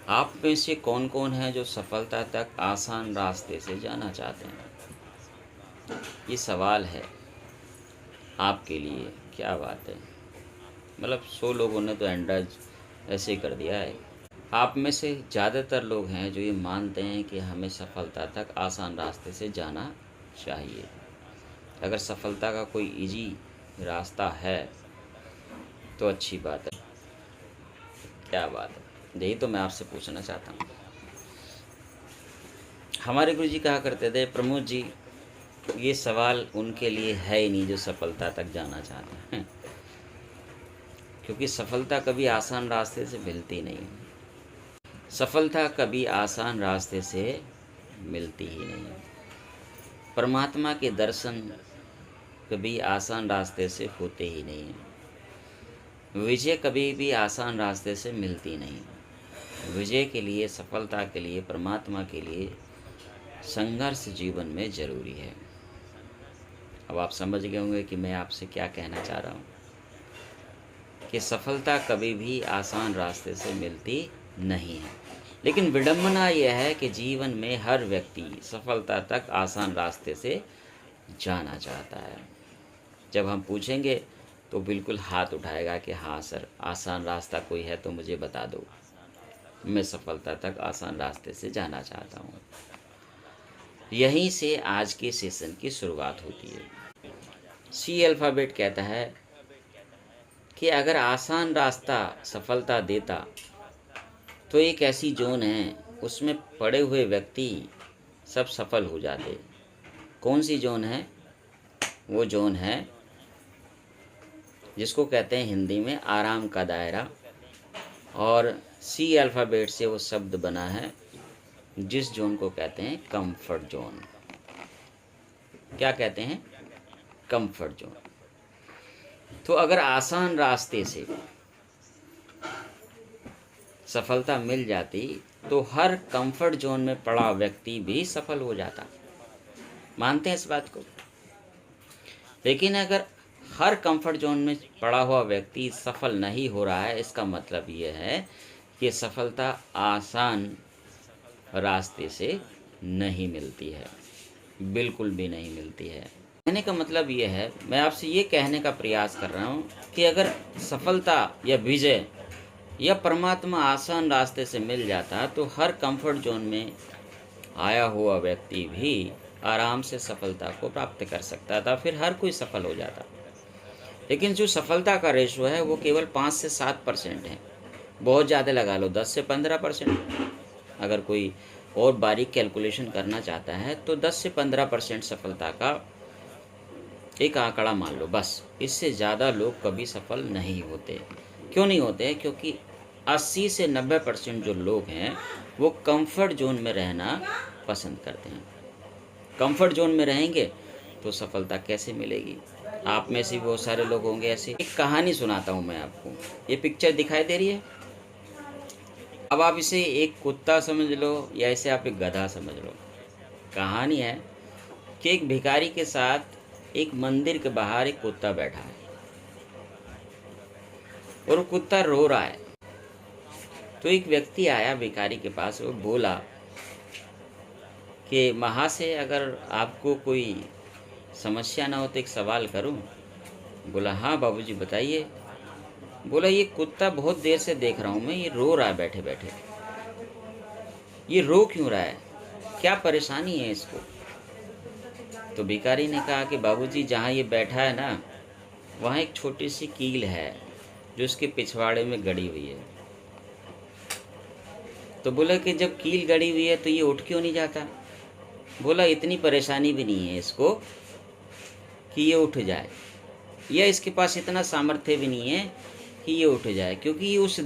आप में से कौन-कौन है जो सफलता तक आसान रास्ते से जाना चाहते हैं? ये सवाल है आपके लिए, क्या बात है! मतलब 100 लोगों ने तो एंडज ऐसे ही कर दिया है। आप में से ज़्यादातर लोग हैं जो ये मानते हैं कि हमें सफलता तक आसान रास्ते से जाना चाहिए। अगर सफलता का कोई ईज़ी रास्ता है, तो अच्छी बात है। क्या बात है! यही तो मैं आपसे पूछना चाहता हूँ। हमारे गुरुजी कहा करते थे, प्रमोद जी, ये सवाल उनके लिए है ही नहीं जो सफलता तक जाना चाहते हैं, क्योंकि सफलता कभी आसान रास्ते से मिलती नहीं है। सफलता कभी आसान रास्ते से मिलती ही नहीं है। परमात्मा के दर्शन कभी आसान रास्ते से होते ही नहीं हैं। विजय कभी भी आसान रास्ते से मिलती नहीं है। विजय के लिए, सफलता के लिए, परमात्मा के लिए संघर्ष जीवन में ज़रूरी है। अब आप समझ गए होंगे कि मैं आपसे क्या कहना चाह रहा हूँ, कि सफलता कभी भी आसान रास्ते से मिलती नहीं है। लेकिन विडंबना यह है कि जीवन में हर व्यक्ति सफलता तक आसान रास्ते से जाना चाहता है। जब हम पूछेंगे तो बिल्कुल हाथ उठाएगा कि हाँ सर, आसान रास्ता कोई है तो मुझे बता दो, मैं सफलता तक आसान रास्ते से जाना चाहता हूँ। यहीं से आज के सेशन की शुरुआत होती है। सी अल्फ़ाबेट कहता है कि अगर आसान रास्ता सफलता देता तो एक ऐसी जोन है, उसमें पड़े हुए व्यक्ति सब सफल हो जाते। कौन सी जोन है? वो जोन है जिसको कहते हैं हिंदी में आराम का दायरा, और सी अल्फ़ाबेट से वो शब्द बना है जिस जोन को कहते हैं कंफर्ट जोन। क्या कहते हैं? Comfort zone. तो अगर आसान रास्ते से सफलता मिल जाती तो हर कंफर्ट जोन में पड़ा व्यक्ति भी सफल हो जाता। मानते हैं इस बात को? लेकिन अगर हर कंफर्ट जोन में पड़ा हुआ व्यक्ति सफल नहीं हो रहा है, इसका मतलब ये है कि सफलता आसान रास्ते से नहीं मिलती है, बिल्कुल भी नहीं मिलती है। कहने का मतलब ये है, मैं आपसे ये कहने का प्रयास कर रहा हूँ कि अगर सफलता या विजय या परमात्मा आसान रास्ते से मिल जाता तो हर कंफर्ट जोन में आया हुआ व्यक्ति भी आराम से सफलता को प्राप्त कर सकता था, फिर हर कोई सफल हो जाता। लेकिन जो सफलता का रेशो है वो केवल 5 से 7% है। बहुत ज़्यादा लगा लो 10 से 15%। अगर कोई और बारीक कैलकुलेशन करना चाहता है तो 10 से 15% सफलता का एक आंकड़ा मान लो, बस। इससे ज़्यादा लोग कभी सफल नहीं होते। क्यों नहीं होते? क्योंकि 80 से 90% जो लोग हैं वो कंफर्ट जोन में रहना पसंद करते हैं। कंफर्ट जोन में रहेंगे तो सफलता कैसे मिलेगी? आप में से बहुत सारे लोग होंगे ऐसे। एक कहानी सुनाता हूँ मैं आपको। ये पिक्चर दिखाई दे रही है? अब आप इसे एक कुत्ता समझ लो या इसे आप एक गधा समझ लो। कहानी है कि एक भिखारी के साथ एक मंदिर के बाहर एक कुत्ता बैठा है और वो कुत्ता रो रहा है। तो एक व्यक्ति आया भिखारी के पास, वो बोला कि महाशय, अगर आपको कोई समस्या ना हो तो एक सवाल करूं? बोला, हाँ बाबूजी बताइए। बोला, ये कुत्ता बहुत देर से देख रहा हूँ मैं, ये रो रहा है बैठे बैठे। ये रो क्यों रहा है? क्या परेशानी है इसको? तो भिखारी ने कहा कि बाबूजी, जहाँ ये बैठा है ना, वहाँ एक छोटी सी कील है जो उसके पिछवाड़े में गड़ी हुई है। तो बोला कि जब कील गड़ी हुई है तो ये उठ क्यों नहीं जाता? बोला, इतनी परेशानी भी नहीं है इसको कि ये उठ जाए, या इसके पास इतना सामर्थ्य भी नहीं है कि ये उठ जाए, क्योंकि ये उस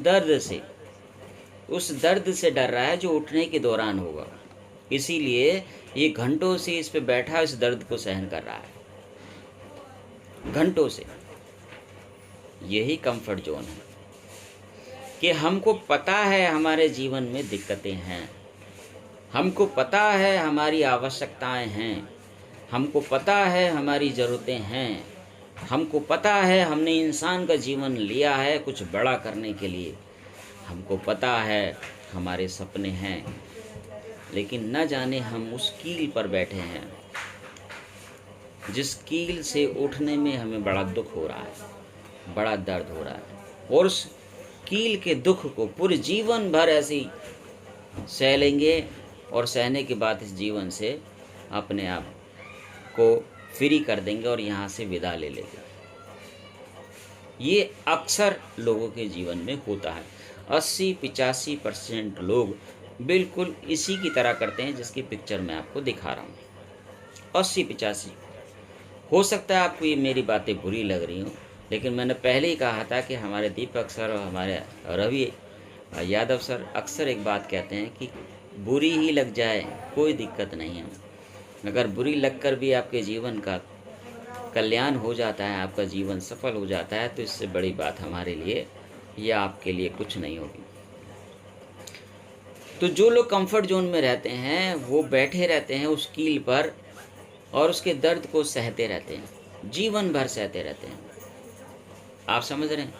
दर्द से डर रहा है जो उठने के दौरान होगा। इसीलिए ये घंटों से इस पे बैठा इस दर्द को सहन कर रहा है, घंटों से। यही कंफर्ट जोन है कि हमको पता है हमारे जीवन में दिक्कतें हैं, हमको पता है हमारी आवश्यकताएं हैं, हमको पता है हमारी ज़रूरतें हैं, हमको पता है हमने इंसान का जीवन लिया है कुछ बड़ा करने के लिए। हमको पता है हमारे सपने हैं, लेकिन न जाने हम उस कील पर बैठे हैं जिस कील से उठने में हमें बड़ा दुख हो रहा है, बड़ा दर्द हो रहा है, और उस कील के दुख को पूरे जीवन भर ऐसे ही सह लेंगे और सहने के बाद इस जीवन से अपने आप को फ्री कर देंगे और यहाँ से विदा ले लेंगे। ये अक्सर लोगों के जीवन में होता है। 80-85% लोग बिल्कुल इसी की तरह करते हैं जिसकी पिक्चर मैं आपको दिखा रहा हूँ। 80-85। हो सकता है आपको ये मेरी बातें बुरी लग रही हों, लेकिन मैंने पहले ही कहा था कि हमारे दीपक सर और हमारे रवि यादव सर अक्सर एक बात कहते हैं कि बुरी ही लग जाए कोई दिक्कत नहीं है, अगर बुरी लगकर भी आपके जीवन का कल्याण हो जाता है, आपका जीवन सफल हो जाता है, तो इससे बड़ी बात हमारे लिए या आपके लिए कुछ नहीं होगी। तो जो लोग कंफर्ट जोन में रहते हैं वो बैठे रहते हैं उस कील पर और उसके दर्द को सहते रहते हैं, जीवन भर सहते रहते हैं। आप समझ रहे हैं?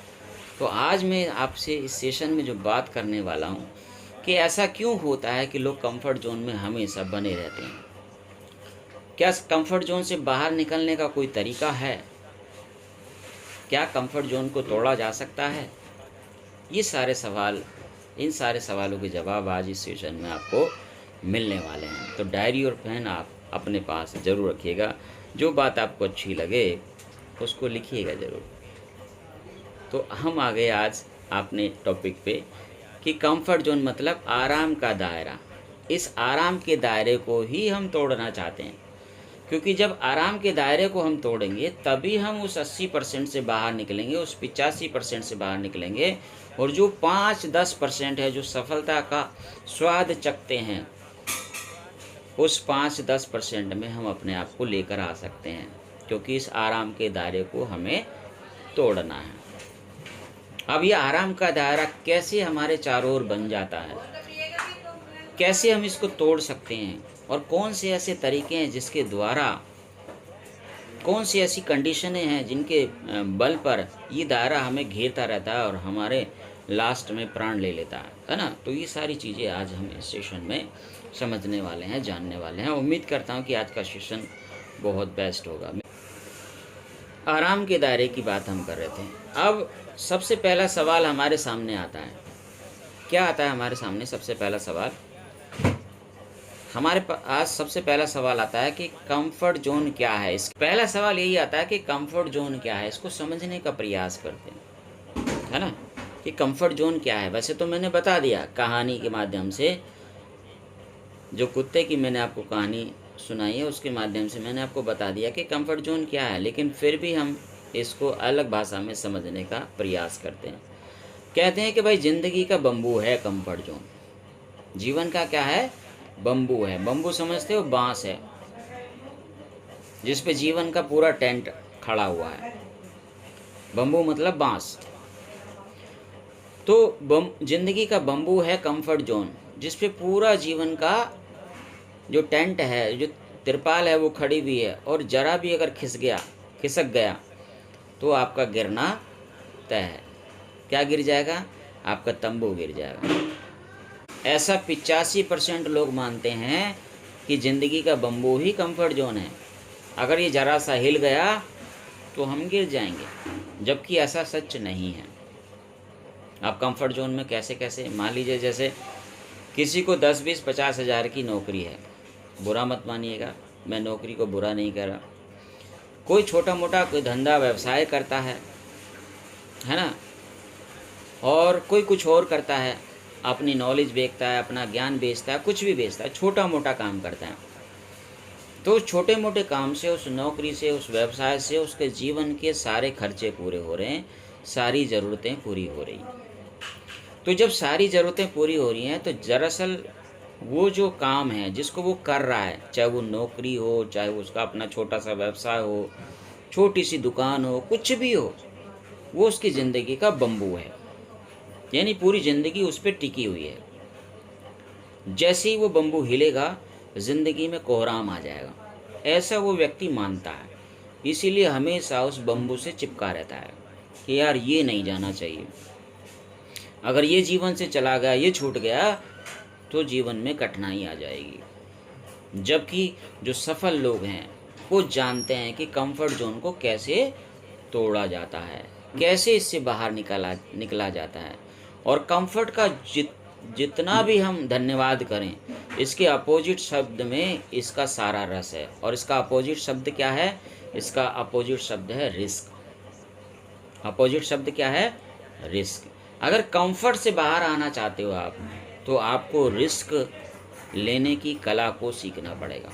तो आज मैं आपसे इस सेशन में जो बात करने वाला हूँ कि ऐसा क्यों होता है कि लोग कंफर्ट जोन में हमेशा बने रहते हैं। क्या कंफर्ट जोन से बाहर निकलने का कोई तरीका है? क्या कंफर्ट जोन को तोड़ा जा सकता है? ये सारे सवाल, इन सारे सवालों के जवाब आज इस सेशन में आपको मिलने वाले हैं। तो डायरी और पेन आप अपने पास ज़रूर रखिएगा, जो बात आपको अच्छी लगे उसको लिखिएगा ज़रूर। तो हम आ गए आज अपने टॉपिक पे कि कंफर्ट जोन मतलब आराम का दायरा। इस आराम के दायरे को ही हम तोड़ना चाहते हैं, क्योंकि जब आराम के दायरे को हम तोड़ेंगे तभी हम उस 80% से बाहर निकलेंगे, उस 85% से बाहर निकलेंगे, और जो 5-10% है जो सफलता का स्वाद चखते हैं, उस 5-10% में हम अपने आप को लेकर आ सकते हैं, क्योंकि इस आराम के दायरे को हमें तोड़ना है। अब ये आराम का दायरा कैसे हमारे चारों ओर बन जाता है, कैसे हम इसको तोड़ सकते हैं, और कौन से ऐसे तरीके हैं जिसके द्वारा, कौन सी ऐसी कंडीशनें हैं जिनके बल पर ये दायरा हमें घेरता रहता है और हमारे लास्ट में प्राण ले लेता है ना। तो ये सारी चीज़ें आज हम इस सेशन में समझने वाले हैं, जानने वाले हैं। उम्मीद करता हूँ कि आज का सेशन बहुत बेस्ट होगा। आराम के दायरे की बात हम कर रहे थे। अब सबसे पहला सवाल हमारे सामने आता है, क्या आता है हमारे सामने? सबसे पहला सवाल हमारे आज सबसे पहला सवाल आता है कि कंफर्ट जोन क्या है। इस पहला सवाल यही आता है कि कंफर्ट जोन क्या है, इसको समझने का प्रयास करते हैं, है ना, कि कंफर्ट जोन क्या है। वैसे तो मैंने बता दिया कहानी के माध्यम से, जो कुत्ते की मैंने आपको कहानी सुनाई है उसके माध्यम से मैंने आपको बता दिया कि कंफर्ट जोन क्या है, लेकिन फिर भी हम इसको अलग भाषा में समझने का प्रयास करते हैं। कहते हैं कि भाई ज़िंदगी का बम्बू है कंफर्ट जोन। जीवन का क्या है? बम्बू है। बम्बू समझते हो? बांस है जिस पे जीवन का पूरा टेंट खड़ा हुआ है। बम्बू मतलब बांस। तो जिंदगी का बम्बू है कंफर्ट जोन, जिस पे पूरा जीवन का जो टेंट है, जो तिरपाल है, वो खड़ी हुई है, और जरा भी अगर खिसक गया तो आपका गिरना तय है। क्या गिर जाएगा? आपका तंबू गिर जाएगा। ऐसा 85% लोग मानते हैं कि ज़िंदगी का बम्बू ही कंफर्ट जोन है। अगर ये ज़रा सा हिल गया तो हम गिर जाएंगे, जबकि ऐसा सच नहीं है। आप कंफर्ट जोन में कैसे कैसे, मान लीजिए जैसे किसी को 10-20-50 हज़ार की नौकरी है, बुरा मत मानिएगा, मैं नौकरी को बुरा नहीं कर रहा। कोई छोटा मोटा कोई धंधा व्यवसाय करता है ना, और कोई कुछ और करता है, अपनी नॉलेज बेचता है, अपना ज्ञान बेचता है, कुछ भी बेचता है, छोटा मोटा काम करता है। तो छोटे मोटे काम से, उस नौकरी से, उस व्यवसाय से उसके जीवन के सारे खर्चे पूरे हो रहे हैं, सारी ज़रूरतें पूरी हो रही हैं। तो जब सारी ज़रूरतें पूरी हो रही हैं तो दरअसल वो जो काम है जिसको वो कर रहा है, चाहे वो नौकरी हो, चाहे उसका अपना छोटा सा व्यवसाय हो, छोटी सी दुकान हो, कुछ भी हो, वो उसकी ज़िंदगी का बम्बू है। यानी पूरी ज़िंदगी उस पर टिकी हुई है। जैसे ही वो बम्बू हिलेगा ज़िंदगी में कोहराम आ जाएगा, ऐसा वो व्यक्ति मानता है। इसीलिए हमेशा उस बम्बू से चिपका रहता है कि यार ये नहीं जाना चाहिए, अगर ये जीवन से चला गया, ये छूट गया, तो जीवन में कठिनाई आ जाएगी। जबकि जो सफल लोग हैं वो जानते हैं कि कंफर्ट जोन को कैसे तोड़ा जाता है, कैसे इससे बाहर निकला जाता है। और कंफर्ट का जितना भी हम धन्यवाद करें, इसके अपोजिट शब्द में इसका सारा रस है। और इसका अपोजिट शब्द क्या है? इसका अपोजिट शब्द है रिस्क। अपोजिट शब्द क्या है? रिस्क। अगर कंफर्ट से बाहर आना चाहते हो आप, तो आपको रिस्क लेने की कला को सीखना पड़ेगा।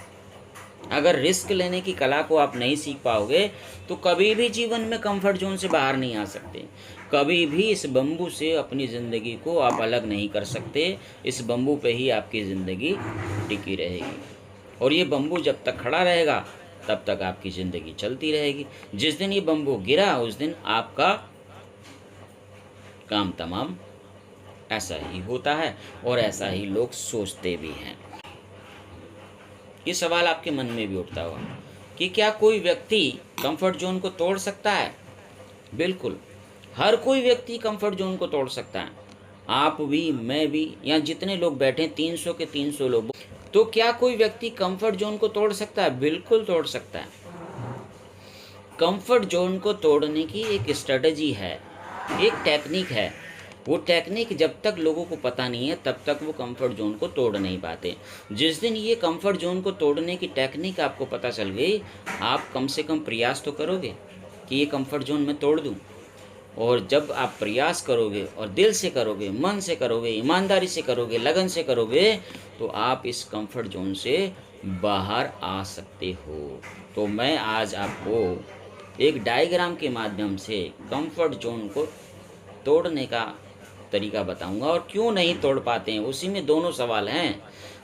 अगर रिस्क लेने की कला को आप नहीं सीख पाओगे तो कभी भी जीवन में कंफर्ट जोन से बाहर नहीं आ सकते। कभी भी इस बम्बू से अपनी ज़िंदगी को आप अलग नहीं कर सकते। इस बम्बू पे ही आपकी ज़िंदगी टिकी रहेगी। और ये बम्बू जब तक खड़ा रहेगा तब तक आपकी ज़िंदगी चलती रहेगी। जिस दिन ये बम्बू गिरा उस दिन आपका काम तमाम। ऐसा ही होता है और ऐसा ही लोग सोचते भी हैं। ये सवाल आपके मन में भी उठता होगा कि क्या कोई व्यक्ति कंफर्ट जोन को तोड़ सकता है? बिल्कुल, हर कोई व्यक्ति कंफर्ट जोन को तोड़ सकता है। आप भी, मैं भी, यहाँ जितने लोग बैठे 300 के 300 लोग। तो क्या कोई व्यक्ति कंफर्ट जोन को तोड़ सकता है? बिल्कुल तोड़ सकता है। कंफर्ट जोन को तोड़ने की एक स्ट्रेटजी है, एक टेक्निक है। वो टेक्निक जब तक लोगों को पता नहीं है तब तक वो कंफर्ट जोन को तोड़ नहीं पाते। जिस दिन ये कंफर्ट जोन को तोड़ने की टेक्निक आपको पता चल गई, आप कम से कम प्रयास तो करोगे कि ये कंफर्ट जोन मैं तोड़ दूं। और जब आप प्रयास करोगे और दिल से करोगे, मन से करोगे, ईमानदारी से करोगे, लगन से करोगे, तो आप इस कंफर्ट जोन से बाहर आ सकते हो। तो मैं आज आपको एक डायग्राम के माध्यम से कंफर्ट जोन को तोड़ने का तरीका बताऊंगा। और क्यों नहीं तोड़ पाते हैं, उसी में दोनों सवाल हैं।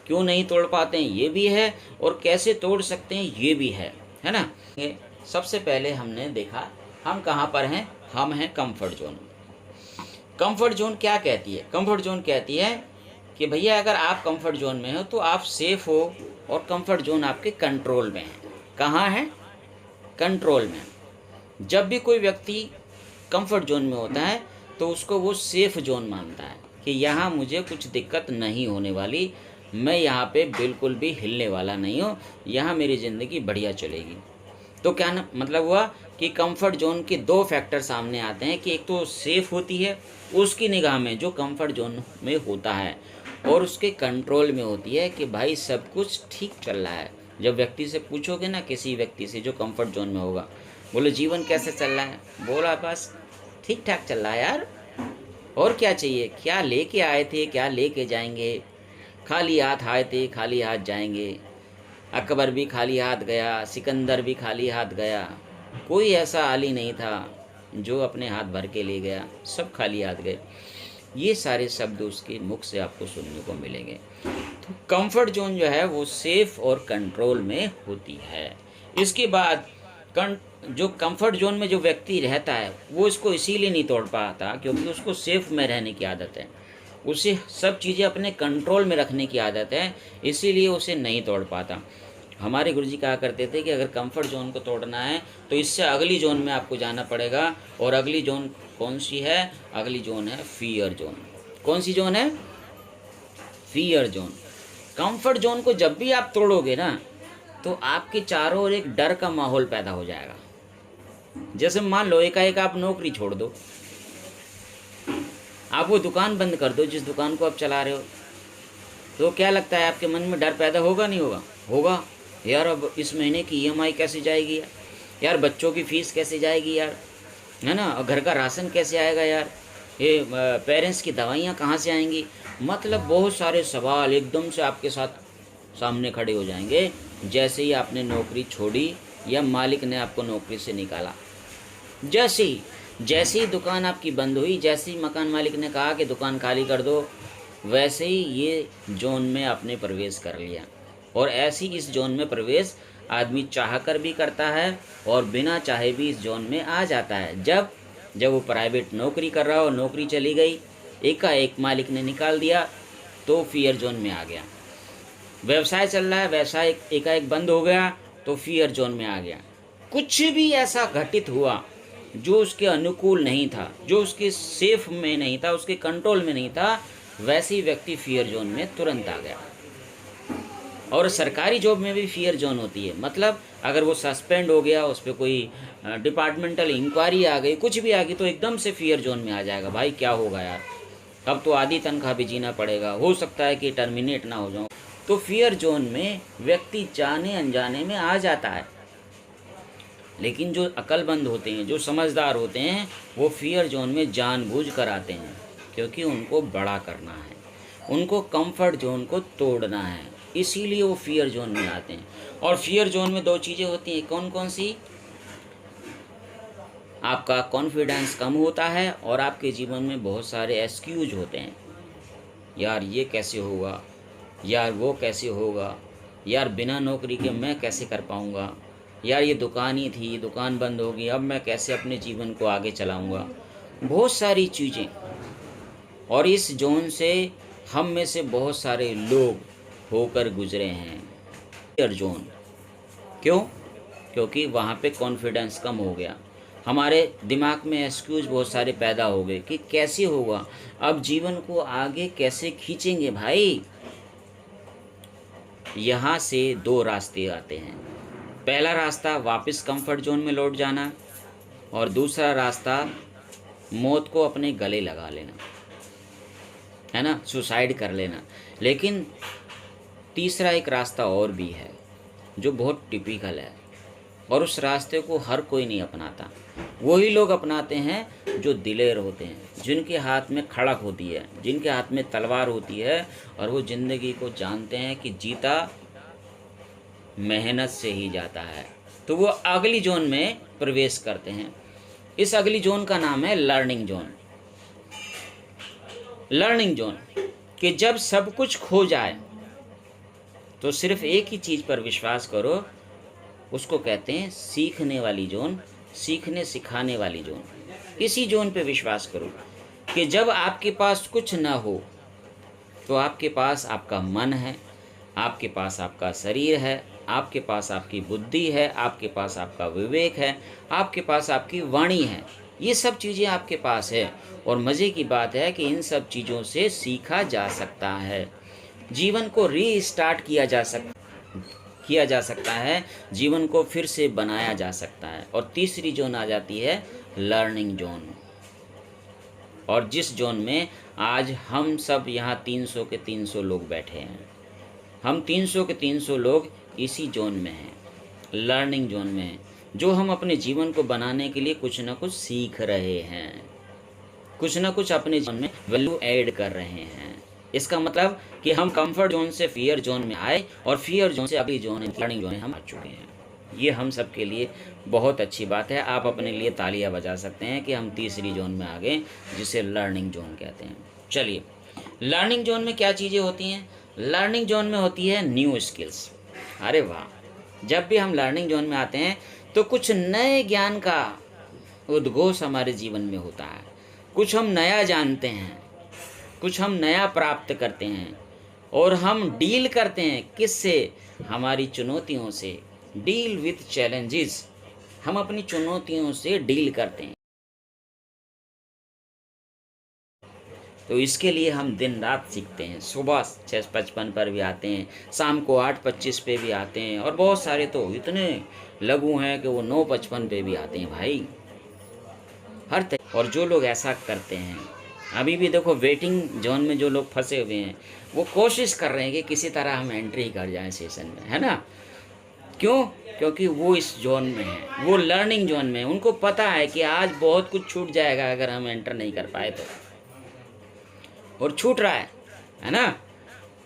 क्यों नहीं तोड़ पाते हैं ये भी है, और कैसे तोड़ सकते हैं ये भी है ना। सबसे पहले हमने देखा हम कहाँ पर हैं। हम हैं कंफर्ट जोन। कंफर्ट जोन क्या कहती है? कंफर्ट जोन कहती है कि भैया अगर आप कंफर्ट जोन में हो तो आप सेफ हो, और कंफर्ट जोन आपके कंट्रोल में है। कहाँ है? कंट्रोल में। जब भी कोई व्यक्ति कंफर्ट जोन में होता है तो उसको वो सेफ जोन मानता है कि यहाँ मुझे कुछ दिक्कत नहीं होने वाली, मैं यहाँ पे बिल्कुल भी हिलने वाला नहीं हूँ, यहाँ मेरी ज़िंदगी बढ़िया चलेगी। तो क्या ना मतलब हुआ कि कंफर्ट जोन के दो फैक्टर सामने आते हैं कि एक तो सेफ होती है उसकी निगाह में जो कंफर्ट जोन में होता है, और उसके कंट्रोल में होती है कि भाई सब कुछ ठीक चल रहा है। जब व्यक्ति से पूछोगे ना, किसी व्यक्ति से जो कंफर्ट जोन में होगा, बोलो जीवन कैसे चल रहा है? बोला बस ठीक ठाक चल रहा है यार, और क्या चाहिए? क्या लेके आए थे, क्या लेके जाएंगे? खाली हाथ आए थे, खाली हाथ जाएंगे। अकबर भी खाली हाथ गया, सिकंदर भी खाली हाथ गया, कोई ऐसा आली नहीं था जो अपने हाथ भर के ले गया, सब खाली हाथ गए। ये सारे शब्द उसके मुख से आपको सुनने को मिलेंगे। तो कंफर्ट जोन जो है वो सेफ और कंट्रोल में होती है। इसके बाद जो कंफर्ट जोन में जो व्यक्ति रहता है वो इसको इसीलिए नहीं तोड़ पाता क्योंकि उसको सेफ में रहने की आदत है, उसे सब चीज़ें अपने कंट्रोल में रखने की आदत है, इसीलिए उसे नहीं तोड़ पाता। हमारे गुरुजी कहा करते थे कि अगर कंफर्ट जोन को तोड़ना है तो इससे अगली जोन में आपको जाना पड़ेगा। और अगली जोन कौन सी है? अगली जोन है फियर जोन। कौन सी जोन है? Fear zone. कंफर्ट जोन को जब भी आप तोड़ोगे ना तो आपके चारों ओर एक डर का माहौल पैदा हो जाएगा। जैसे मान लो एकाएक आप नौकरी छोड़ दो, आप वो दुकान बंद कर दो जिस दुकान को आप चला रहे हो, तो क्या लगता है आपके मन में डर पैदा होगा नहीं होगा? होगा। यार अब इस महीने की ईएमआई कैसे जाएगी यार, बच्चों की फ़ीस कैसे जाएगी यार, है ना, और घर का राशन कैसे आएगा यार, ये पेरेंट्स की दवाइयाँ कहाँ से आएंगी। मतलब बहुत सारे सवाल एकदम से आपके साथ सामने खड़े हो जाएंगे जैसे ही आपने नौकरी छोड़ी या मालिक ने आपको नौकरी से निकाला। जैसे ही दुकान आपकी बंद हुई, जैसे ही मकान मालिक ने कहा कि दुकान खाली कर दो, वैसे ही ये जोन में आपने प्रवेश कर लिया। और ऐसी इस जोन में प्रवेश आदमी चाहकर भी करता है और बिना चाहे भी इस जोन में आ जाता है। जब वो प्राइवेट नौकरी कर रहा हो, नौकरी चली गई, एकाएक मालिक ने निकाल दिया तो फियर जोन में आ गया। व्यवसाय चल रहा है, व्यवसाय एकाएक बंद हो गया तो फियर जोन में आ गया। कुछ भी ऐसा घटित हुआ जो उसके अनुकूल नहीं था, जो उसके सेफ में नहीं था, उसके कंट्रोल में नहीं था, वैसे ही व्यक्ति फियर जोन में तुरंत आ गया। और सरकारी जॉब में भी फियर जोन होती है, मतलब अगर वो सस्पेंड हो गया, उस पर कोई डिपार्टमेंटल इंक्वायरी आ गई, कुछ भी आ गई, तो एकदम से फियर जोन में आ जाएगा। भाई क्या होगा यार, अब तो आधी तनख्वाह भी जीना पड़ेगा, हो सकता है कि टर्मिनेट ना हो जाऊँ। तो फियर जोन में व्यक्ति जाने अनजाने में आ जाता है। लेकिन जो अक्लमंद होते हैं, जो समझदार होते हैं, वो फियर जोन में जानबूझ कर आते हैं, क्योंकि उनको बड़ा करना है, उनको कंफर्ट जोन को तोड़ना है, इसीलिए वो फियर जोन में आते हैं। और फियर जोन में दो चीज़ें होती हैं, कौन कौन सी? आपका कॉन्फिडेंस कम होता है और आपके जीवन में बहुत सारे एक्सक्यूज होते हैं। यार ये कैसे होगा, यार वो कैसे होगा, यार बिना नौकरी के मैं कैसे कर पाऊँगा, यार ये दुकान ही थी, दुकान बंद हो गई, अब मैं कैसे अपने जीवन को आगे चलाऊँगा। बहुत सारी चीज़ें। और इस जोन से हम में से बहुत सारे लोग होकर गुजरे हैं, फियर जोन। क्यों? क्योंकि वहाँ पे कॉन्फिडेंस कम हो गया, हमारे दिमाग में एक्सक्यूज बहुत सारे पैदा हो गए कि कैसे होगा, अब जीवन को आगे कैसे खींचेंगे भाई। यहाँ से दो रास्ते आते हैं। पहला रास्ता वापस कंफर्ट जोन में लौट जाना, और दूसरा रास्ता मौत को अपने गले लगा लेना, है ना, सुसाइड कर लेना। लेकिन तीसरा एक रास्ता और भी है जो बहुत टिपिकल है, और उस रास्ते को हर कोई नहीं अपनाता। वही लोग अपनाते हैं जो दिलेर होते हैं, जिनके हाथ में खड़क होती है, जिनके हाथ में तलवार होती है, और वो ज़िंदगी को जानते हैं कि जीता मेहनत से ही जाता है। तो वो अगली जोन में प्रवेश करते हैं। इस अगली जोन का नाम है लर्निंग जोन। लर्निंग जोन कि जब सब कुछ खो जाए तो सिर्फ एक ही चीज़ पर विश्वास करो, उसको कहते हैं सीखने वाली जोन, सीखने सिखाने वाली जोन। इसी जोन पे विश्वास करो कि जब आपके पास कुछ ना हो तो आपके पास आपका मन है, आपके पास आपका शरीर है, आपके पास आपकी बुद्धि है, आपके पास आपका विवेक है, आपके पास आपकी वाणी है। ये सब चीज़ें आपके पास है, और मज़े की बात है कि इन सब चीज़ों से सीखा जा सकता है, जीवन को रीस्टार्ट किया जा सकता है, जीवन को फिर से बनाया जा सकता है। और तीसरी जोन आ जाती है लर्निंग जोन, और जिस जोन में आज हम सब यहाँ 300 के 300 लोग बैठे हैं। हम 300 के 300 लोग इसी जोन में हैं, लर्निंग जोन में हैं, जो हम अपने जीवन को बनाने के लिए कुछ ना कुछ सीख रहे हैं, कुछ ना कुछ अपने जीवन में वैल्यू ऐड कर रहे हैं। इसका मतलब कि हम कंफर्ट जोन से फियर जोन में आए, और फियर जोन से अगली जोन लर्निंग जोन में हम आ चुके हैं। ये हम सब के लिए बहुत अच्छी बात है। आप अपने लिए तालियां बजा सकते हैं कि हम तीसरी जोन में आ गए, जिसे लर्निंग जोन कहते हैं। चलिए, लर्निंग जोन में क्या चीज़ें होती हैं? लर्निंग जोन में होती है न्यू स्किल्स। अरे वाह, जब भी हम लर्निंग जोन में आते हैं तो कुछ नए ज्ञान का उद्घोष हमारे जीवन में होता है, कुछ हम नया जानते हैं, कुछ हम नया प्राप्त करते हैं, और हम डील करते हैं किससे? हमारी चुनौतियों से। डील विथ चैलेंजेस, हम अपनी चुनौतियों से डील करते हैं। तो इसके लिए हम दिन रात सीखते हैं। सुबह 6:55 पर भी आते हैं, शाम को 8:25 पे भी आते हैं, और बहुत सारे तो इतने लघु हैं कि वो 9:55 पे भी आते हैं भाई, हर तरह। और जो लोग ऐसा करते हैं, अभी भी देखो वेटिंग जोन में जो लोग फंसे हुए हैं, वो कोशिश कर रहे हैं कि किसी तरह हम एंट्री कर जाएं सेशन में, है ना। क्यों? क्योंकि वो इस जोन में है, वो लर्निंग जोन में है। उनको पता है कि आज बहुत कुछ छूट जाएगा अगर हम एंटर नहीं कर पाए तो, और छूट रहा है ना।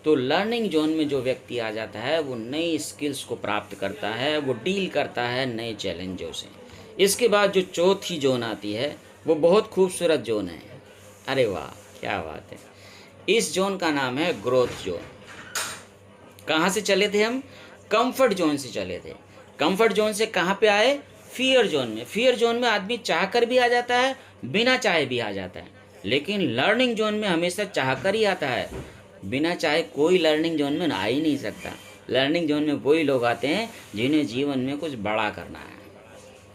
तो लर्निंग जोन में जो व्यक्ति आ जाता है, वो नई स्किल्स को प्राप्त करता है, वो डील करता है नए चैलेंजों से। इसके बाद जो चौथी जोन आती है, वो बहुत खूबसूरत जोन है। अरे वाह, क्या बात है। इस जोन का नाम है ग्रोथ जोन। कहाँ से चले थे हम? कंफर्ट जोन से चले थे। कंफर्ट जोन से कहाँ पे आए? फियर जोन में। फियर जोन में आदमी चाह कर भी आ जाता है, बिना चाहे भी आ जाता है। लेकिन लर्निंग जोन में हमेशा चाह कर ही आता है, बिना चाहे कोई लर्निंग जोन में आ ही नहीं सकता। लर्निंग जोन में वही लोग आते हैं जिन्हें जीवन में कुछ बड़ा करना है,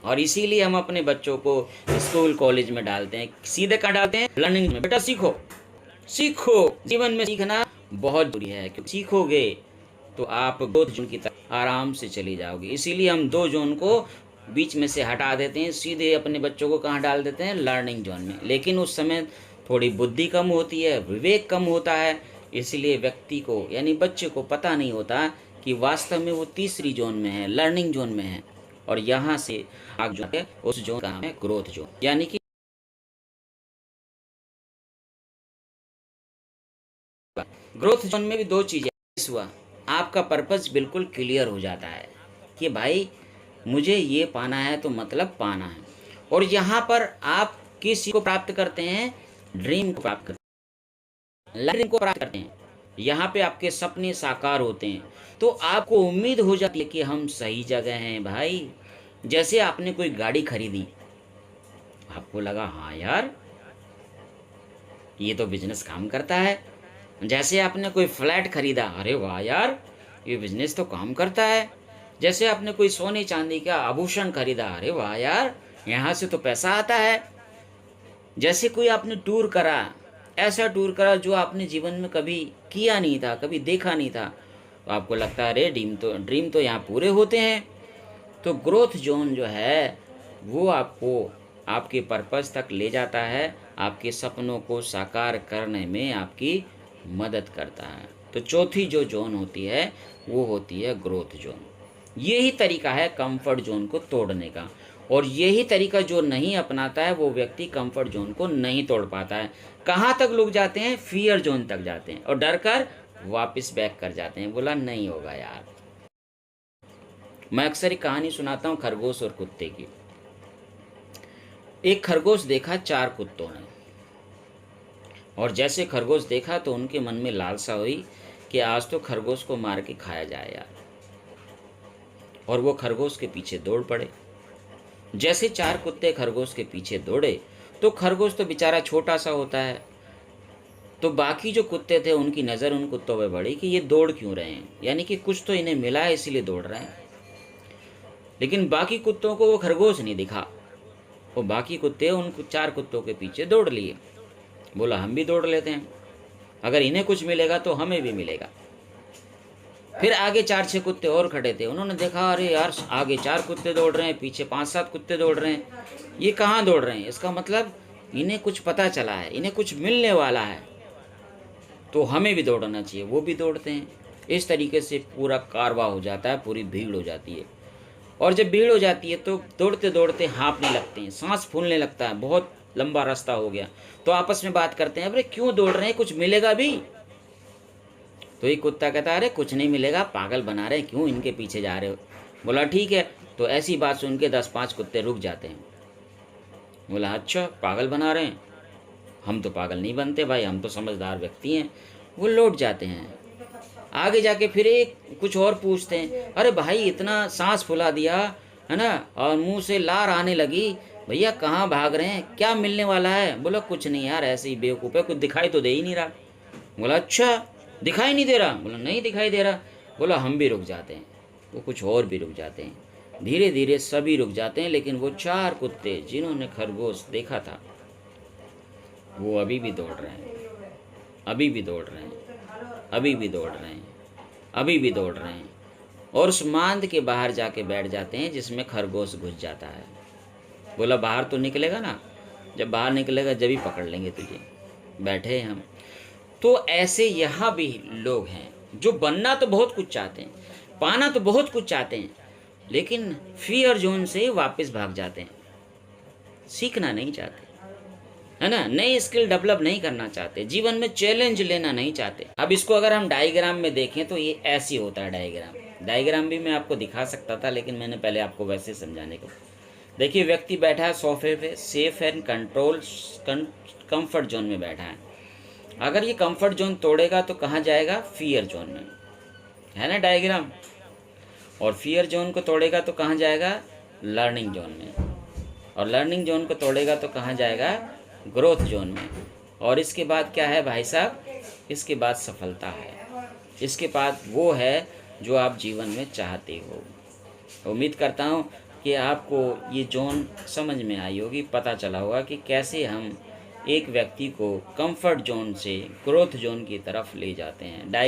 और इसीलिए हम अपने बच्चों को स्कूल कॉलेज में डालते हैं। सीधे कहाँ डालते हैं? लर्निंग में। बेटा सीखो, सीखो। जीवन में सीखना बहुत जरूरी है, क्योंकि सीखोगे तो आप ग्रोथ जोन की तरफ आराम से चली जाओगे। इसीलिए हम 2 जोन को बीच में से हटा देते हैं, सीधे अपने बच्चों को कहाँ डाल देते हैं? लर्निंग जोन में। लेकिन उस समय थोड़ी बुद्धि कम होती है, विवेक कम होता है, इसलिए व्यक्ति को यानी बच्चे को पता नहीं होता कि वास्तव में वो तीसरी जोन में है, लर्निंग जोन में है। और यहाँ से आगे जो है उस जोन का नाम है ग्रोथ जोन। यानी कि ग्रोथ जोन में भी 2 चीज़ें हुआ, आपका पर्पस बिल्कुल क्लियर हो जाता है कि भाई मुझे ये पाना है तो मतलब पाना है। और यहाँ पर आप किस चीज़ को प्राप्त करते हैं? ड्रीम को प्राप्त करते हैं, लर्निंग को प्राप्त करते हैं। यहाँ पे आपके सपने साकार होते हैं, तो आपको उम्मीद हो जाती है कि हम सही जगह हैं भाई। जैसे आपने कोई गाड़ी खरीदी, आपको लगा हाँ यार ये तो बिजनेस काम करता है। जैसे आपने कोई फ्लैट खरीदा, अरे वाह यार ये बिजनेस तो काम करता है। जैसे आपने कोई सोने चांदी का आभूषण खरीदा, अरे वाह यार यहाँ से तो पैसा आता है। जैसे कोई आपने टूर करा, ऐसा टूर करा जो आपने जीवन में कभी किया नहीं था, कभी देखा नहीं था, तो आपको लगता है अरे ड्रीम तो यहाँ पूरे होते हैं। तो ग्रोथ जोन जो है वो आपको आपके पर्पस तक ले जाता है, आपके सपनों को साकार करने में आपकी मदद करता है। तो चौथी जो जोन होती है वो होती है ग्रोथ जोन। यही तरीका है कंफर्ट जोन को तोड़ने का, और यही तरीका जो नहीं अपनाता है वो व्यक्ति कंफर्ट जोन को नहीं तोड़ पाता है। कहाँ तक लोग जाते हैं? फियर जोन तक जाते हैं और डर कर वापस बैक कर जाते हैं, बोला नहीं होगा यार। मैं अक्सर एक कहानी सुनाता हूँ खरगोश और कुत्ते की। एक खरगोश देखा 4 कुत्तों ने, और जैसे खरगोश देखा तो उनके मन में लालसा हुई कि आज तो खरगोश को मार के खाया जाए यार। और वो खरगोश के पीछे दौड़ पड़े। जैसे 4 कुत्ते खरगोश के पीछे दौड़े तो खरगोश तो बेचारा छोटा सा होता है, तो बाकी जो कुत्ते थे उनकी नज़र उन कुत्तों पे पड़ी कि ये दौड़ क्यों रहे हैं, यानी कि कुछ तो इन्हें मिला है इसीलिए दौड़ रहे हैं। लेकिन बाकी कुत्तों को वो खरगोश नहीं दिखा। वो बाकी कुत्ते उन 4 कुत्तों के पीछे दौड़ लिए। बोला हम भी दौड़ लेते हैं, अगर इन्हें कुछ मिलेगा तो हमें भी मिलेगा। फिर आगे 4-6 कुत्ते और खड़े थे, उन्होंने देखा अरे यार आगे 4 कुत्ते दौड़ रहे हैं, पीछे 5-7 कुत्ते दौड़ रहे हैं, ये कहाँ दौड़ रहे हैं? इसका मतलब इन्हें कुछ पता चला है, इन्हें कुछ मिलने वाला है, तो हमें भी दौड़ना चाहिए। वो भी दौड़ते हैं। इस तरीके से पूरा कारवां हो जाता है, पूरी भीड़ हो जाती है। और जब भीड़ हो जाती है तो दौड़ते दौड़ते हाँफने लगते हैं, सांस फूलने लगता है, बहुत लंबा रास्ता हो गया। तो आपस में बात करते हैं, अरे क्यों दौड़ रहे हैं, कुछ मिलेगा भी? तो एक कुत्ता कहता है अरे कुछ नहीं मिलेगा, पागल बना रहे हैं, क्यों इनके पीछे जा रहे हो? बोला ठीक है। तो ऐसी बात सुन के 10-5 कुत्ते रुक जाते हैं। बोला अच्छा पागल बना रहे हैं, हम तो पागल नहीं बनते भाई, हम तो समझदार व्यक्ति हैं। वो लौट जाते हैं। आगे जाके फिर एक कुछ और पूछते हैं, अरे भाई इतना सांस फुला दिया है ना, और मुंह से लार आने लगी, भैया कहाँ भाग रहे हैं, क्या मिलने वाला है? बोला कुछ नहीं यार, ऐसे ही बेवकूफ़ है, कुछ दिखाई तो दे ही नहीं रहा। बोला अच्छा दिखाई नहीं दे रहा? बोला नहीं दिखाई दे रहा। बोला हम भी रुक जाते हैं। वो कुछ और भी रुक जाते हैं। धीरे धीरे सभी रुक जाते हैं, लेकिन वो 4 कुत्ते जिन्होंने खरगोश देखा था वो अभी भी दौड़ रहे हैं, अभी भी दौड़ रहे हैं, अभी भी दौड़ रहे हैं, अभी भी दौड़ रहे हैं। और उस मांद के बाहर जाके बैठ जाते हैं जिसमें खरगोश घुस जाता है। बोला बाहर तो निकलेगा ना, जब बाहर निकलेगा जब ही पकड़ लेंगे तुझे, बैठे हैं हम। तो ऐसे यहाँ भी लोग हैं जो बनना तो बहुत कुछ चाहते हैं, पाना तो बहुत कुछ चाहते हैं, लेकिन फियर जोन से वापस भाग जाते हैं, सीखना नहीं चाहते, है ना, नई स्किल डेवलप नहीं करना चाहते, जीवन में चैलेंज लेना नहीं चाहते। अब इसको अगर हम डायग्राम में देखें तो ये ऐसे होता है। डायग्राम भी मैं आपको दिखा सकता था, लेकिन मैंने पहले आपको वैसे समझाने को। देखिए व्यक्ति बैठा है सोफे पे, safe and control comfort zone में बैठा है। अगर ये कंफर्ट जोन तोड़ेगा तो कहाँ जाएगा? फियर जोन में, है ना डायग्राम। और फियर जोन को तोड़ेगा तो कहाँ जाएगा? लर्निंग जोन में। और लर्निंग जोन को तोड़ेगा तो कहाँ जाएगा? ग्रोथ जोन में। और इसके बाद क्या है भाई साहब? इसके बाद सफलता है, इसके बाद वो है जो आप जीवन में चाहते हो। उम्मीद करता हूँ कि आपको ये जोन समझ में आई होगी, पता चला होगा कि कैसे हम एक व्यक्ति को कंफर्ट जोन से ग्रोथ जोन की तरफ ले जाते हैं।